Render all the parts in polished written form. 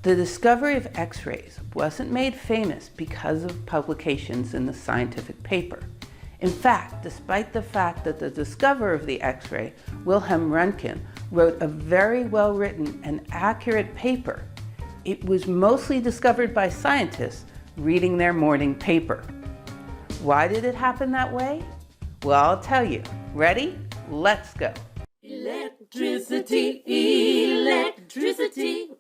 The discovery of X-rays wasn't made famous because of publications in the scientific paper. In fact, despite the fact that the discoverer of the X-ray, Wilhelm Roentgen, wrote a very well-written and accurate paper, it was mostly discovered by scientists reading their morning paper. Why did it happen that way? Well, I'll tell you. Ready? Let's go. Electricity, electricity.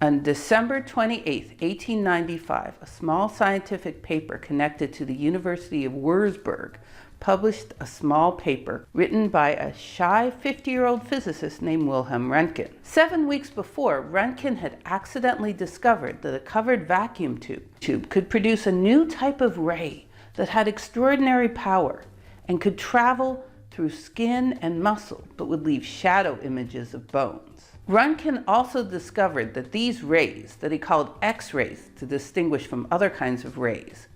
On December 28, 1895, a small scientific paper connected to the University of Würzburg published a small paper written by a shy 50-year-old physicist named Wilhelm Roentgen. 7 weeks before, Roentgen had accidentally discovered that a covered vacuum tube could produce a new type of ray that had extraordinary power and could travel through skin and muscle, but would leave shadow images of bones. Roentgen also discovered that these rays, that he called X-rays to distinguish from other kinds of rays,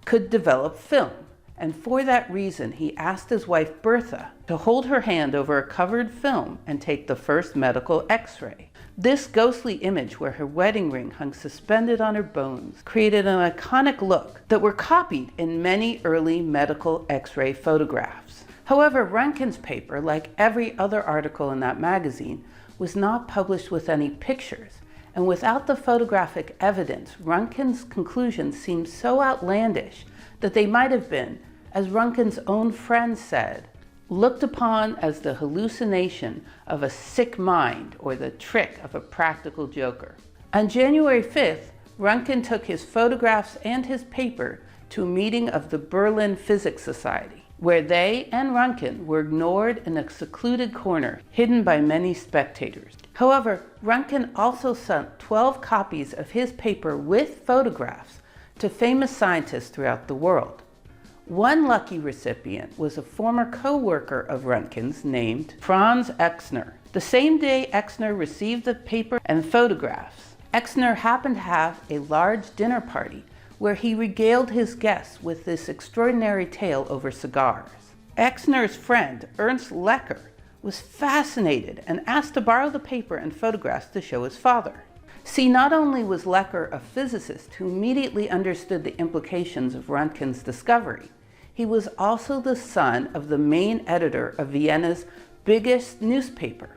could develop film. And for that reason, he asked his wife Bertha to hold her hand over a covered film and take the first medical X-ray. This ghostly image where her wedding ring hung suspended on her bones created an iconic look that were copied in many early medical X-ray photographs. However, Roentgen's paper, like every other article in that magazine, was not published with any pictures, and without the photographic evidence, Roentgen's conclusions seemed so outlandish that they might have been, as Roentgen's own friend said, looked upon as the hallucination of a sick mind or the trick of a practical joker. On January 5th, Roentgen took his photographs and his paper to a meeting of the Berlin Physics Society, where they and Roentgen were ignored in a secluded corner, hidden by many spectators. However, Roentgen also sent 12 copies of his paper with photographs to famous scientists throughout the world. One lucky recipient was a former co-worker of Roentgen's named Franz Exner. The same day Exner received the paper and photographs, Exner happened to have a large dinner party where he regaled his guests with this extraordinary tale over cigars. Exner's friend, Ernst Lecker, was fascinated and asked to borrow the paper and photographs to show his father. See, not only was Lecker a physicist who immediately understood the implications of Roentgen's discovery, he was also the son of the main editor of Vienna's biggest newspaper.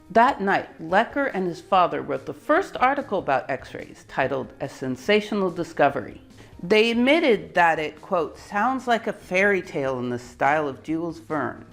That night, Lecker and his father wrote the first article about X-rays, titled A Sensational Discovery. They admitted that it, quote, sounds like a fairy tale in the style of Jules Verne,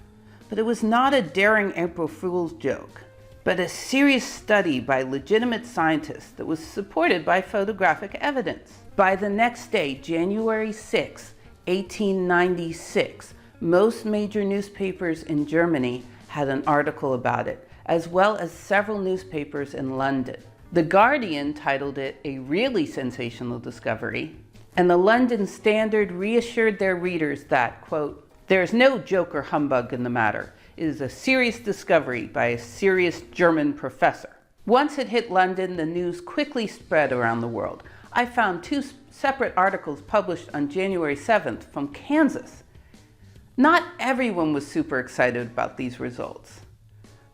but it was not a daring April Fool's joke, but a serious study by legitimate scientists that was supported by photographic evidence. By the next day, January 6, 1896, most major newspapers in Germany had an article about it, as well as several newspapers in London. The Guardian titled it a really sensational discovery, and the London Standard reassured their readers that, quote, there is no joke or humbug in the matter. It is a serious discovery by a serious German professor. Once it hit London, the news quickly spread around the world. I found 2 separate articles published on January 7th from Kansas. Not everyone was super excited about these results.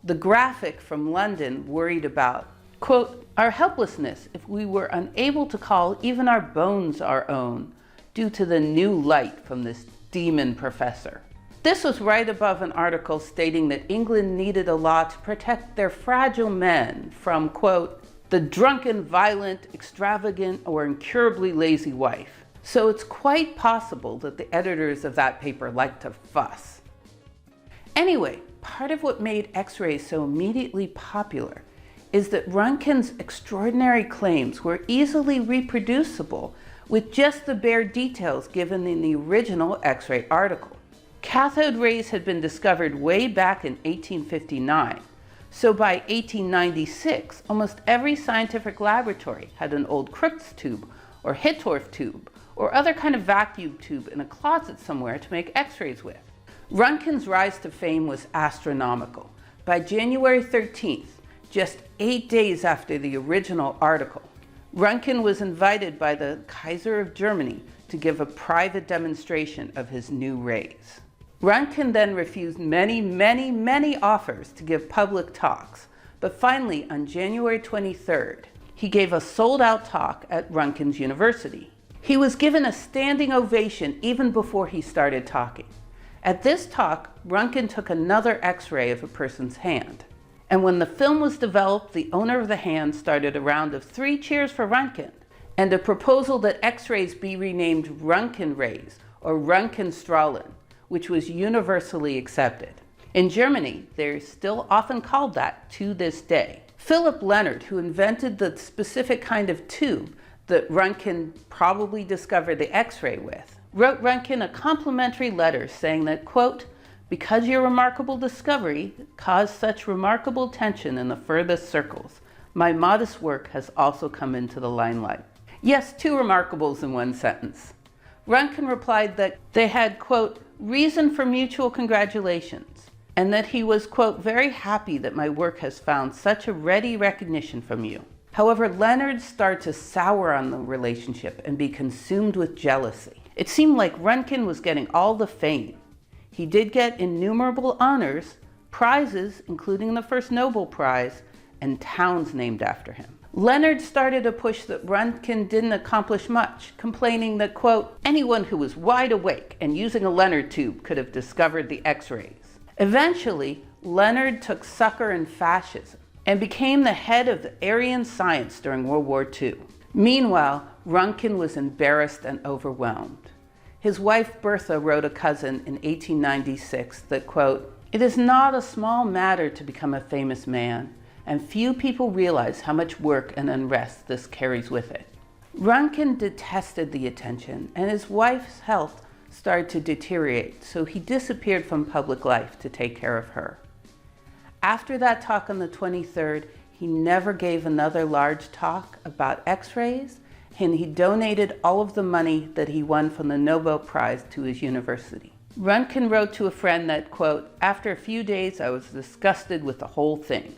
The Graphic from London worried about, quote, our helplessness if we were unable to call even our bones our own due to the new light from this demon professor. This was right above an article stating that England needed a law to protect their fragile men from, quote, the drunken, violent, extravagant, or incurably lazy wife. So it's quite possible that the editors of that paper liked to fuss. Anyway, part of what made X-rays so immediately popular is that Roentgen's extraordinary claims were easily reproducible with just the bare details given in the original X-ray article. Cathode rays had been discovered way back in 1859, so by 1896, almost every scientific laboratory had an old Crookes tube or Hittorf tube or other kind of vacuum tube in a closet somewhere to make X-rays with. Roentgen's rise to fame was astronomical. By January 13th, just 8 days after the original article, Roentgen was invited by the Kaiser of Germany to give a private demonstration of his new rays. Roentgen then refused many offers to give public talks, but finally on January 23rd, he gave a sold-out talk at Roentgen's university. He was given a standing ovation even before he started talking. At this talk, Roentgen took another X-ray of a person's hand. And when the film was developed, the owner of the hand started a round of 3 cheers for Roentgen and a proposal that X-rays be renamed Roentgen rays or Röntgenstrahlen, which was universally accepted. In Germany, they're still often called that to this day. Philipp Leonard, who invented the specific kind of tube that Roentgen probably discovered the X-ray with, wrote Roentgen a complimentary letter saying that, quote, "Because your remarkable discovery caused such remarkable attention in the furthest circles, my modest work has also come into the limelight." Yes, 2 remarkables in one sentence. Roentgen replied that they had, quote, "reason for mutual congratulations," and that he was, quote, "very happy that my work has found such a ready recognition from you." However, Leonard started to sour on the relationship and be consumed with jealousy. It seemed like Roentgen was getting all the fame. He did get innumerable honors, prizes, including the first Nobel Prize, and towns named after him. Leonard started a push that Roentgen didn't accomplish much, complaining that, quote, "anyone who was wide awake and using a Leonard tube could have discovered the X-rays." Eventually, Leonard took succor in fascism and became the head of the Aryan science during World War II. Meanwhile, Roentgen was embarrassed and overwhelmed. His wife Bertha wrote a cousin in 1896 that, quote, "It is not a small matter to become a famous man, and few people realize how much work and unrest this carries with it." Roentgen detested the attention, and his wife's health started to deteriorate, so he disappeared from public life to take care of her. After that talk on the 23rd, he never gave another large talk about X-rays, and he donated all of the money that he won from the Nobel Prize to his university. Roentgen wrote to a friend that, quote, "after a few days I was disgusted with the whole thing."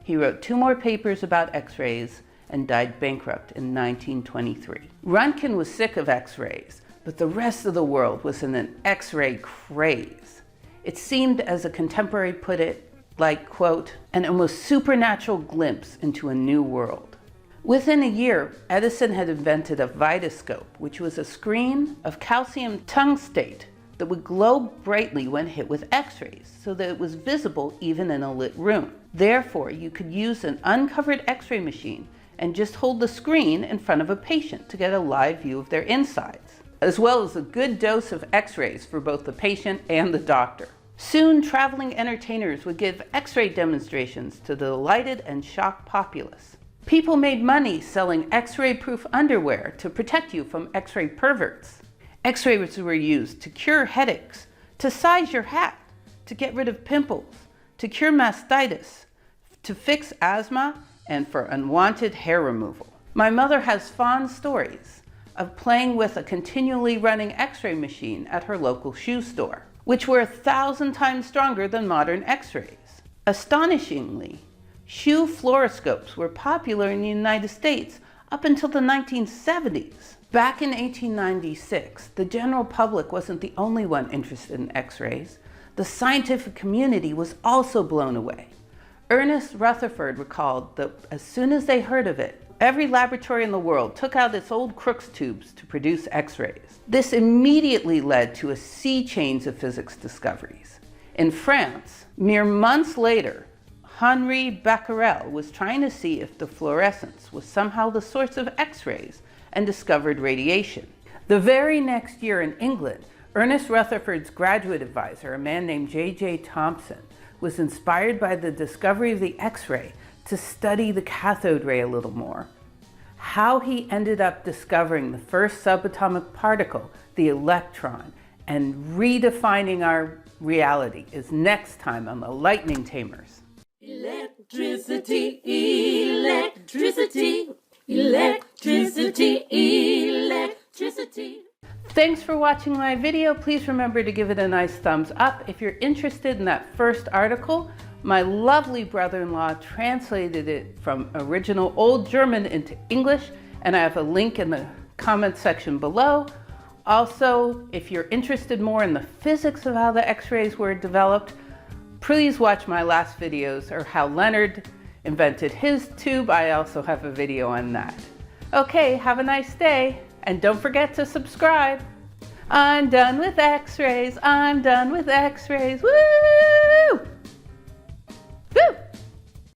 He wrote 2 more papers about X-rays and died bankrupt in 1923. Roentgen was sick of X-rays, but the rest of the world was in an X-ray craze. It seemed, as a contemporary put it, like, quote, "an almost supernatural glimpse into a new world." Within a year, Edison had invented a vitascope, which was a screen of calcium tungstate that would glow brightly when hit with X-rays, so that it was visible even in a lit room. Therefore, you could use an uncovered X-ray machine and just hold the screen in front of a patient to get a live view of their insides, as well as a good dose of X-rays for both the patient and the doctor. Soon, traveling entertainers would give X-ray demonstrations to the delighted and shocked populace. People made money selling X-ray proof underwear to protect you from X-ray perverts. X-rays were used to cure headaches, to size your hat, to get rid of pimples, to cure mastitis, to fix asthma, and for unwanted hair removal. My mother has fond stories of playing with a continually running X-ray machine at her local shoe store, which were 1,000 times stronger than modern X-rays. Astonishingly, shoe fluoroscopes were popular in the United States up until the 1970s. Back in 1896, the general public wasn't the only one interested in X-rays. The scientific community was also blown away. Ernest Rutherford recalled that as soon as they heard of it, every laboratory in the world took out its old Crookes tubes to produce X-rays. This immediately led to a sea change of physics discoveries. In France, mere months later, Henri Becquerel was trying to see if the fluorescence was somehow the source of X-rays and discovered radiation. The very next year in England, Ernest Rutherford's graduate advisor, a man named J.J. Thomson, was inspired by the discovery of the X-ray to study the cathode ray a little more. How he ended up discovering the first subatomic particle, the electron, and redefining our reality is next time on the Lightning Tamers. Electricity, electricity, electricity, electricity. Thanks for watching my video. Please remember to give it a nice thumbs up. If you're interested in that first article, my lovely brother-in-law translated it from original Old German into English, and I have a link in the comment section below. Also, if you're interested more in the physics of how the X-rays were developed, please watch my last videos, or how Leonard invented his tube. I also have a video on that. Okay, have a nice day, and don't forget to subscribe. I'm done with X-rays. I'm done with X-rays. Woo!